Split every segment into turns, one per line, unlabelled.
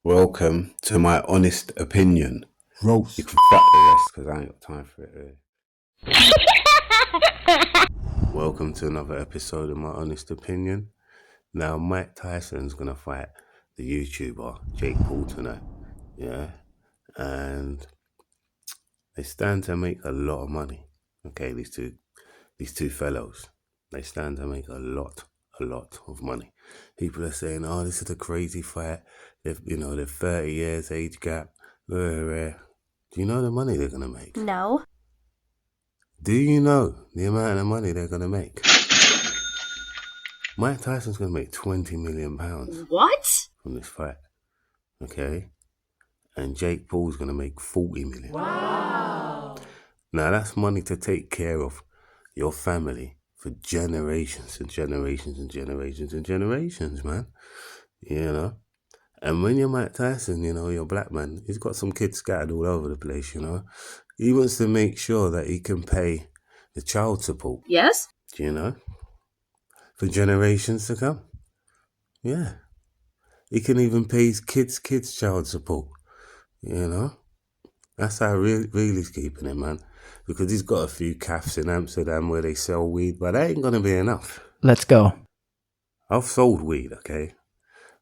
Welcome to my honest opinion.
Roast.
You can fuck the rest because I ain't got time for it. Really. Welcome to another episode of my honest opinion. Now, Mike Tyson's gonna fight the YouTuber Jake Paul tonight. Yeah, and they stand to make a lot of money. Okay, these two fellows, they stand to make a lot of money. People are saying, "Oh, this is a crazy fight. They're 30 years age gap. Do you know the money they're gonna make?
No.
Do you know the amount of money they're gonna make? Mike Tyson's gonna make £20 million
What?
from this fight. Okay, and Jake Paul's gonna make 40 million.
Wow.
Now that's money to take care of your family for generations and generations and generations and generations, man. You know? And when you're Mike Tyson, you're a black man, he's got some kids scattered all over the place, He wants to make sure that he can pay the child support.
Yes?
For generations to come. Yeah. He can even pay his kids' child support. That's how really's keeping it, man. Because he's got a few cafes in Amsterdam where they sell weed, but that ain't gonna be enough.
Let's go.
I've sold weed, okay?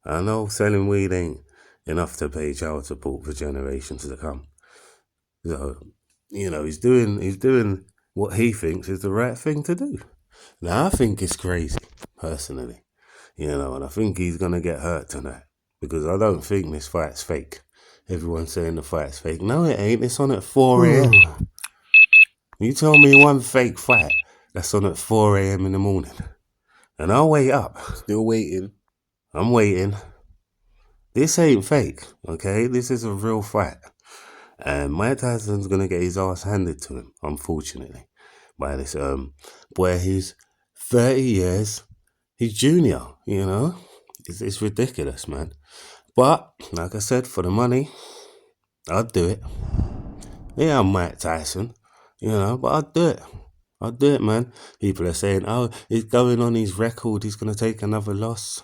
I know selling weed ain't enough to pay child support for generations to come. So, he's doing what he thinks is the right thing to do. Now, I think it's crazy, personally. And I think he's gonna get hurt tonight. Because I don't think this fight's fake. Everyone's saying the fight's fake. No, it ain't. It's on at 4 a.m. You tell me one fake fight that's on at 4 a.m. in the morning. And I'll wait up.
Still waiting.
I'm waiting. This ain't fake, okay? This is a real fight. And Mike Tyson's going to get his ass handed to him, unfortunately, by this boy who's 30 years. He's junior, It's ridiculous, man. But, like I said, for the money, I'd do it. Yeah, I'm Mike Tyson, but I'd do it. I'd do it, man. People are saying, oh, he's going on his record, he's going to take another loss.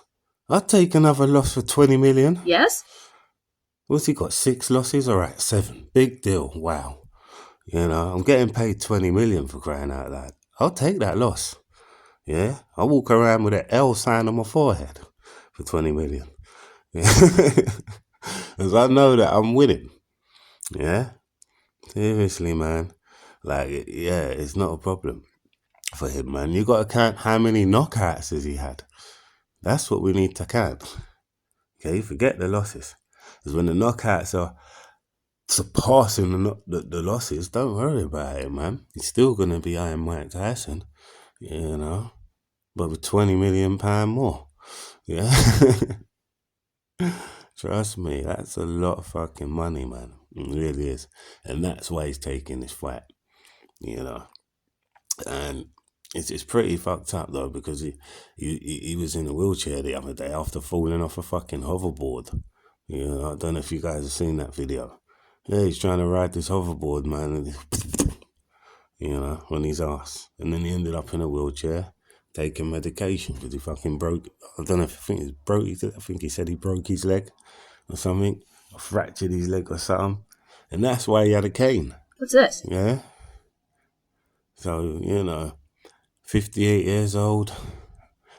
I'd take another loss for 20 million.
Yes?
What's he got, 6 losses? All right, 7. Big deal, wow. I'm getting paid 20 million for crying out loud. I'll take that loss. Yeah, I'll walk around with an L sign on my forehead for 20 million. Because I know that I'm winning. Yeah? Seriously, man. It's not a problem for him, man. You got to count how many knockouts has he had. That's what we need to count. Okay, forget the losses. Because when the knockouts are surpassing the losses, don't worry about it, man. He's still going to be Iron Mike Tyson, but with £20 million more. Yeah. Trust me, that's a lot of fucking money, man. It really is. And that's why he's taking this fight, And it's pretty fucked up, though, because he was in a wheelchair the other day after falling off a fucking hoverboard. I don't know if you guys have seen that video. Yeah, he's trying to ride this hoverboard, man, and on his ass. And then he ended up in a wheelchair taking medication because he fucking broke. I don't know if I think he said he broke his leg or something, or fractured his leg or something. And that's why he had a cane.
What's this?
Yeah. So, 58 years old,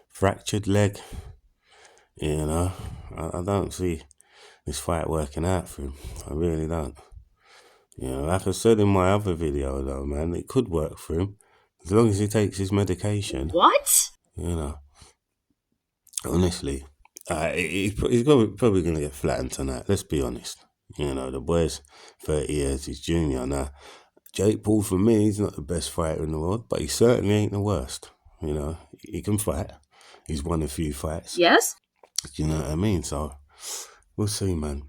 fractured leg. I don't see this fight working out for him. I really don't. Like I said in my other video, though, man, it could work for him as long as he takes his medication.
What?
Honestly, he's probably going to get flattened tonight. Let's be honest. The boy's 30 years, he's junior. Now, Jake Paul, for me, he's not the best fighter in the world, but he certainly ain't the worst. He can fight. He's won a few fights.
Yes?
You know what I mean? So, we'll see, man.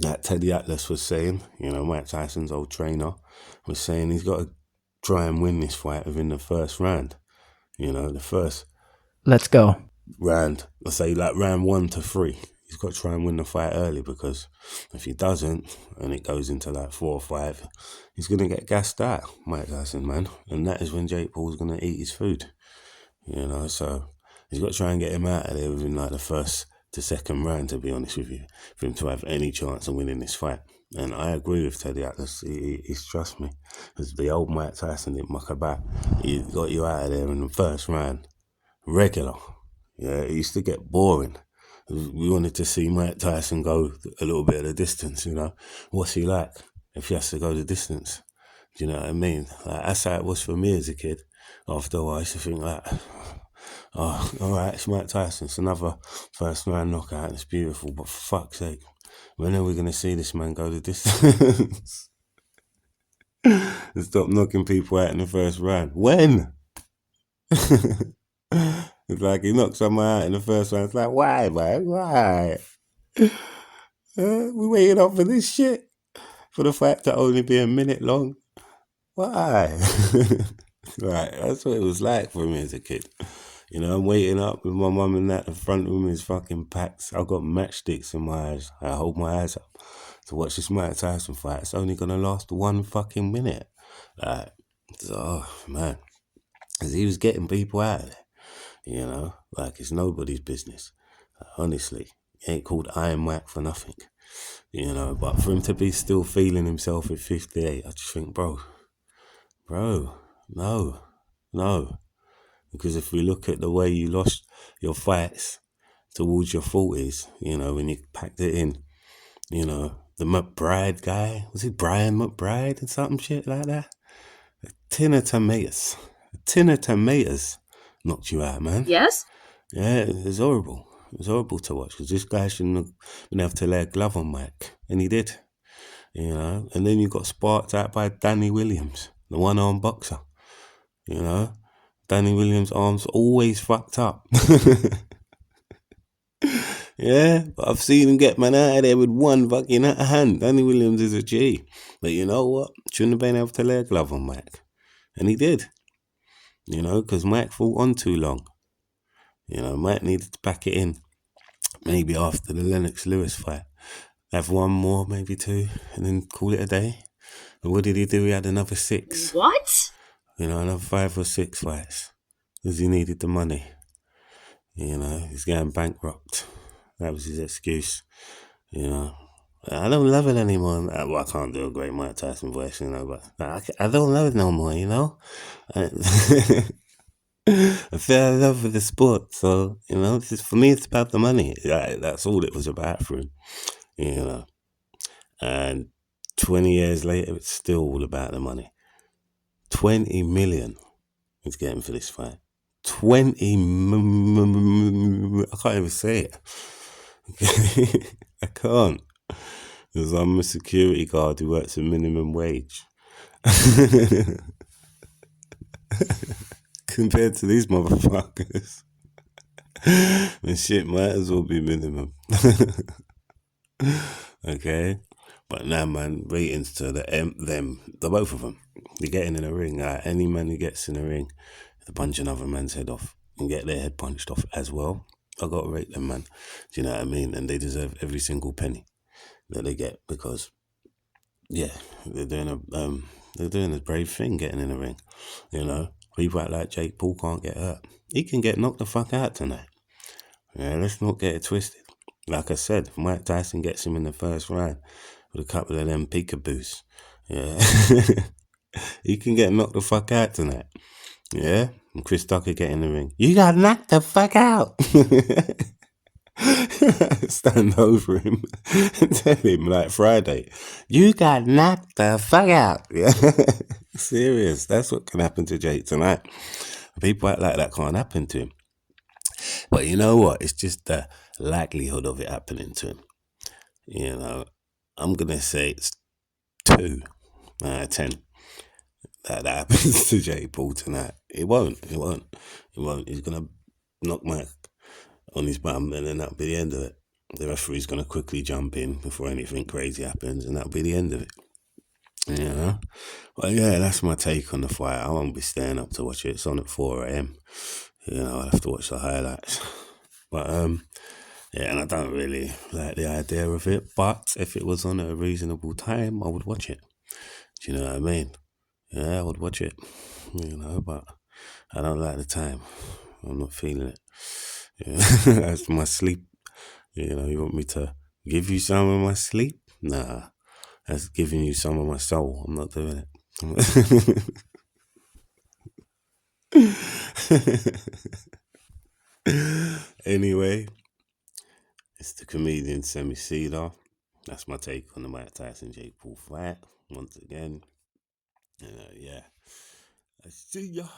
Like Teddy Atlas was saying, Mike Tyson's old trainer, was saying he's got to try and win this fight within the first round. The first...
Let's go.
Round, let's say like round 1 to 3. He's got to try and win the fight early, because if he doesn't, and it goes into like 4 or 5, he's going to get gassed out, Mike Tyson, man. And that is when Jake Paul's going to eat his food. So he's got to try and get him out of there within like the first the second round, to be honest with you, for him to have any chance of winning this fight. And I agree with Teddy Atlas. He's trust me, because the old Mike Tyson didn't muck about. He got you out of there in the first round, regular. Yeah, it used to get boring. We wanted to see Mike Tyson go a little bit of the distance. You know, what's he like if he has to go the distance? Do you know what I mean? Like, that's how it was for me as a kid. After a while, I used to think like, oh, all right, it's Mike Tyson. It's another first round knockout. And it's beautiful, but for fuck's sake, when are we going to see this man go the distance? And stop knocking people out in the first round. When? It's like he knocked someone out in the first round. It's like, why, man? Why? We waiting up for this shit? For the fight to only be a minute long? Why? Right, that's what it was like for me as a kid. You know, I'm waiting up with my mum and that. The front room is fucking packed. I've got matchsticks in my eyes. I hold my eyes up to watch this Mike Tyson fight. It's only gonna last 1 fucking minute. Like, oh man, because he was getting people out of there. You know, like it's nobody's business. Honestly, he ain't called Iron Mike for nothing. You know, but for him to be still feeling himself at 58, I just think, bro, no. Because if we look at the way you lost your fights towards your 40s, you know, when you packed it in, you know, the McBride guy, was it Brian McBride and something shit like that? A tin of tomatoes knocked you out, man.
Yes?
Yeah, it was horrible. It was horrible to watch because this guy shouldn't have been able to lay a glove on Mike, and he did. You know, and then you got sparked out by Danny Williams, the one-armed boxer. You know, Danny Williams' arms always fucked up. Yeah, but I've seen him get man out of there with one fucking hand. Danny Williams is a G. But you know what? Shouldn't have been able to lay a glove on Mike. And he did. You know, because Mike fought on too long. You know, Mike needed to pack it in. Maybe after the Lennox Lewis fight. Have one more, maybe two, and then call it a day. And what did he do? He had another 6.
What?
You know, another 5 or 6 fights. Because he needed the money. You know, he's going bankrupt. That was his excuse. You know, I don't love it anymore. Well, I can't do a great Mike Tyson voice, you know, but I don't love it no more, you know. I fell in love with the sport. So, you know, for me, it's about the money. That's all it was about for him. You know, and 20 years later, it's still all about the money. 20 million he's getting for this fight. 20 I can't even say it. I can't. Because I'm a security guard who works at minimum wage. Compared to these motherfuckers, the shit might as well be minimum. Okay? But now, man, ratings to the both of them. They're getting in a ring. Any man who gets in a ring, they punch another man's head off and get their head punched off as well. I got to rate them, man. Do you know what I mean? And they deserve every single penny that they get because, yeah, they're doing a brave thing getting in the ring. You know, people act like Jake Paul can't get hurt. He can get knocked the fuck out tonight. Yeah, let's not get it twisted. Like I said, if Mike Tyson gets him in the first round with a couple of them peekaboos, yeah, he can get knocked the fuck out tonight. Yeah, and Chris Tucker get in the ring. You got knocked the fuck out. Stand over him and tell him like Friday, you got knocked the fuck out. Yeah, serious. That's what can happen to Jake tonight. People act like that can't happen to him. But you know what? It's just the likelihood of it happening to him. You know, I'm gonna say it's 2 out of 10 that happens to Jake Paul tonight. It won't. He's gonna knock Mike on his bum, and then that'll be the end of it. The referee's gonna quickly jump in before anything crazy happens, and that'll be the end of it. You know? Well, yeah, that's my take on the fight. I won't be staying up to watch it. It's on at 4 a.m. You know, I'll have to watch the highlights. But, yeah, and I don't really like the idea of it. But if it was on at a reasonable time, I would watch it. Do you know what I mean? Yeah, I would watch it. You know, but I don't like the time. I'm not feeling it. Yeah. As my sleep You know, you want me to give you some of my sleep? Nah, that's giving you some of my soul. I'm not doing it. Anyway, it's the comedian Semi Cedar. That's my take on the Mike Tyson Jake Paul fight. Once again, yeah. I see ya.